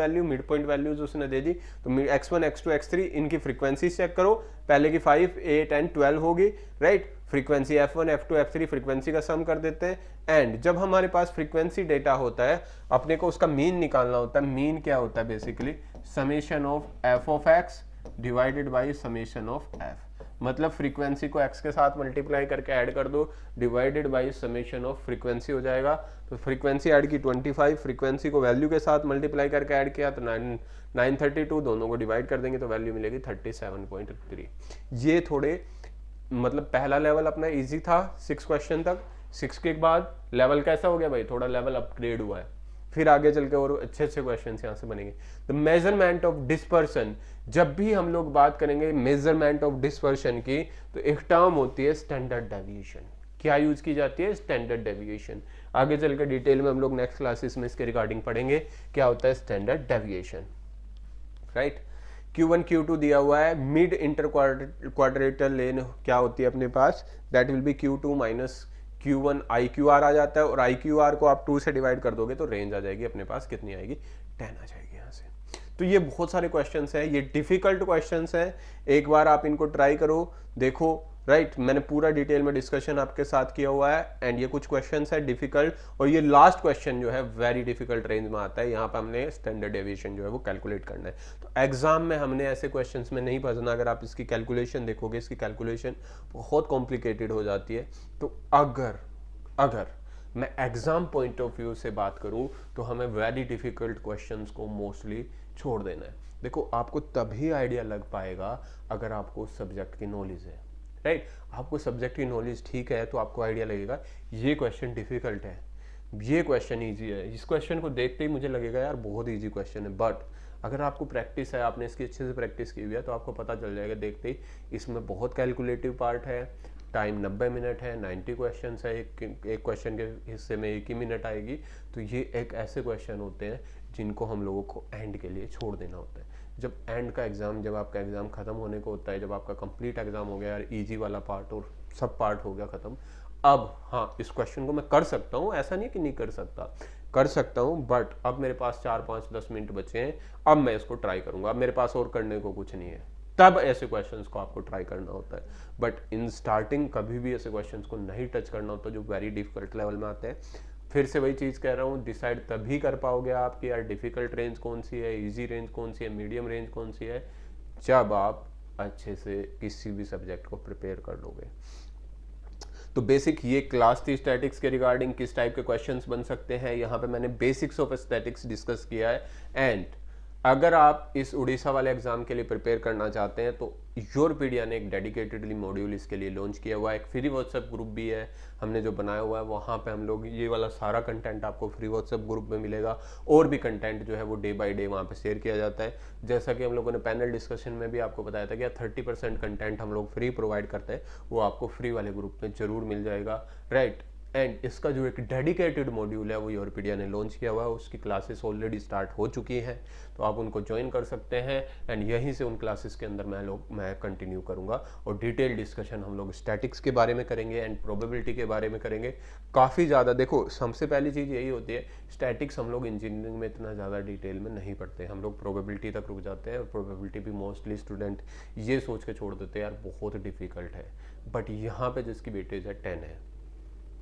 values उसने दे दी। तो x1 x2 x3 इनकी फ्रीक्वेंसी चेक करो, पहले की 5 8 एंड 12 होगी, right. Frequency f1 f2 f3 frequency का सम कर देते हैं। एंड जब हमारे पास फ्रीक्वेंसी डेटा होता है, अपने को उसका मीन निकालना होता है। मीन क्या होता है, basically summation of f of x divided by summation of f। मतलब फ्रीक्वेंसी को x के साथ मल्टीप्लाई करके ऐड कर दो, divided by summation of frequency हो जाएगा। तो फ्रीक्वेंसी ऐड की 25, फ्रीक्वेंसी को वैल्यू के साथ मल्टीप्लाई करके ऐड किया तो 932, दोनों को डिवाइड कर देंगे तो वैल्यू मिलेगी 37.3। ये थोड़े मतलब पहला लेवल अपना इजी था 6 क्वेश्चन तक। 6 के बाद लेवल कैसा हो गया भाई, थोड़ा लेवल अपग्रेड हुआ है, फिर आगे चल के और अच्छे अच्छे क्वेश्चन यहाँ से बनेंगे। द मेजरमेंट ऑफ डिस्पर्सन, जब भी हम लोग बात करेंगे मेजरमेंट ऑफ डिस्पर्सन की, तो एक टर्म होती है स्टैंडर्ड डेविएशन। क्या यूज की जाती है, स्टैंडर्ड डेविएशन। आगे चल के डिटेल में हम लोग नेक्स्ट क्लासेस में इसके रिगार्डिंग पढ़ेंगे क्या होता है standard deviation, right. Q1 Q2 दिया हुआ है, मिड इंटर क्वाड्रेटल लेन क्या होती है अपने पास, that will be Q2 minus Q1 IQR आ जाता है, और IQR को आप 2 से डिवाइड कर दोगे तो रेंज आ जाएगी अपने पास, कितनी आएगी, 10 आ जाएगी यहाँ से। तो ये बहुत सारे क्वेश्चंस हैं, ये डिफिकल्ट क्वेश्चंस हैं, एक बार आप इनको ट्राई करो, देखो, राइट। मैंने पूरा डिटेल में डिस्कशन आपके साथ किया हुआ है, एंड ये कुछ क्वेश्चंस है डिफिकल्ट, और ये लास्ट क्वेश्चन जो है वेरी डिफिकल्ट रेंज में आता है। यहाँ पे हमने स्टैंडर्ड डेविएशन जो है वो कैलकुलेट करना है। तो एग्जाम में हमने ऐसे क्वेश्चंस में नहीं फंसना। अगर आप इसकी कैलकुलेशन देखोगे, इसकी कैलकुलेशन बहुत कॉम्प्लिकेटेड हो जाती है। तो अगर मैं एग्जाम पॉइंट ऑफ व्यू से बात करूं तो हमें वेरी डिफिकल्ट क्वेश्चंस को मोस्टली छोड़ देना है। देखो, आपको तभी आइडिया लग पाएगा अगर आपको सब्जेक्ट की नॉलेज है, राइट। आपको सब्जेक्ट की नॉलेज ठीक है तो आपको आइडिया लगेगा ये क्वेश्चन डिफिकल्ट है, ये क्वेश्चन इजी है। इस क्वेश्चन को देखते ही मुझे लगेगा यार बहुत इजी क्वेश्चन है, बट अगर आपको प्रैक्टिस है, आपने इसकी अच्छे से प्रैक्टिस की हुई है, तो आपको पता चल जाएगा देखते ही इसमें बहुत कैलकुलेटिव पार्ट है। टाइम 90 मिनट है, 90 क्वेश्चन है, एक क्वेश्चन के हिस्से में 1 ही मिनट आएगी। तो ये एक ऐसे क्वेश्चन होते हैं जिनको हम लोगों को एंड के लिए छोड़ देना होता है। जब एंड का एग्जाम, जब आपका एग्जाम खत्म होने को होता है, जब आपका कंप्लीट एग्जाम हो गया यार, इजी वाला पार्ट और सब पार्ट हो गया खत्म, अब हाँ, इस क्वेश्चन को मैं कर सकता हूँ, ऐसा नहीं कि नहीं कर सकता, कर सकता हूँ, बट अब मेरे पास 4, 5, 10 मिनट बचे हैं, अब मैं इसको ट्राई करूंगा, अब मेरे पास और करने को कुछ नहीं है। तब ऐसे क्वेश्चंस को आपको ट्राई करना होता है। बट इन स्टार्टिंग कभी भी ऐसे क्वेश्चंस को नहीं टच करना होता जो वेरी डिफिकल्ट लेवल में आते हैं। फिर से वही चीज़ कह रहा हूँ, डिसाइड तभी कर पाओगे आप कि यार डिफिकल्ट रेंज कौन सी है, इजी रेंज कौन सी है, मीडियम रेंज कौन सी है, जब आप अच्छे से किसी भी सब्जेक्ट को प्रिपेयर कर लोगे। तो बेसिक ये क्लास थी स्टैटिक्स के रिगार्डिंग, किस टाइप के क्वेश्चंस बन सकते हैं। यहाँ पे मैंने बेसिक्स ऑफ स्टैटिक्स डिस्कस किया है। एंड अगर आप इस उड़ीसा वाले एग्जाम के लिए प्रिपेयर करना चाहते हैं तो योरपीडिया ने एक डेडिकेटेडली मॉड्यूल इसके लिए लॉन्च किया हुआ है। एक फ्री व्हाट्सएप ग्रुप भी है हमने जो बनाया हुआ है, वहाँ पे हम लोग ये वाला सारा कंटेंट आपको फ्री व्हाट्सएप ग्रुप में मिलेगा, और भी कंटेंट जो है वो डे बाय डे वहाँ पे शेयर किया जाता है। जैसा कि हम लोगों ने पैनल डिस्कशन में भी आपको बताया था कि 30% कंटेंट हम लोग फ्री प्रोवाइड करते हैं, वो आपको फ्री वाले ग्रुप में जरूर मिल जाएगा, राइट। एंड इसका जो एक डेडिकेटेड मॉड्यूल है वो योरपीडिया ने लॉन्च किया हुआ है, उसकी क्लासेस ऑलरेडी स्टार्ट हो चुकी हैं, तो आप उनको ज्वाइन कर सकते हैं। एंड यहीं से उन क्लासेस के अंदर मैं कंटिन्यू करूंगा, और डिटेल डिस्कशन हम लोग स्टैटिक्स के बारे में करेंगे एंड प्रोबेबिलिटी के बारे में करेंगे काफ़ी ज़्यादा। देखो, सबसे पहली चीज़ यही होती है, स्टैटिक्स हम लोग इंजीनियरिंग में इतना ज़्यादा डिटेल में नहीं पढ़ते, हम लोग प्रोबेबिलिटी तक रुक जाते हैं, और प्रोबेबिलिटी भी मोस्टली स्टूडेंट ये सोच के छोड़ देते हैं यार बहुत डिफिकल्ट है। बट यहाँ पर जिसकी वेटेज है 10 है,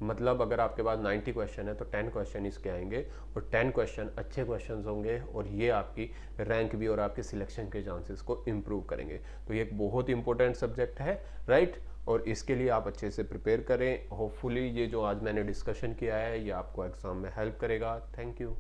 मतलब अगर आपके पास 90 क्वेश्चन है तो 10 क्वेश्चन इसके आएंगे, और 10 क्वेश्चन अच्छे क्वेश्चंस होंगे, और ये आपकी रैंक भी और आपके सिलेक्शन के चांसेस को इम्प्रूव करेंगे। तो ये एक बहुत इंपॉर्टेंट सब्जेक्ट है, राइट। और इसके लिए आप अच्छे से प्रिपेयर करें। होपफुली ये जो आज मैंने डिस्कशन किया है ये आपको एग्जाम में हेल्प करेगा। Thank you.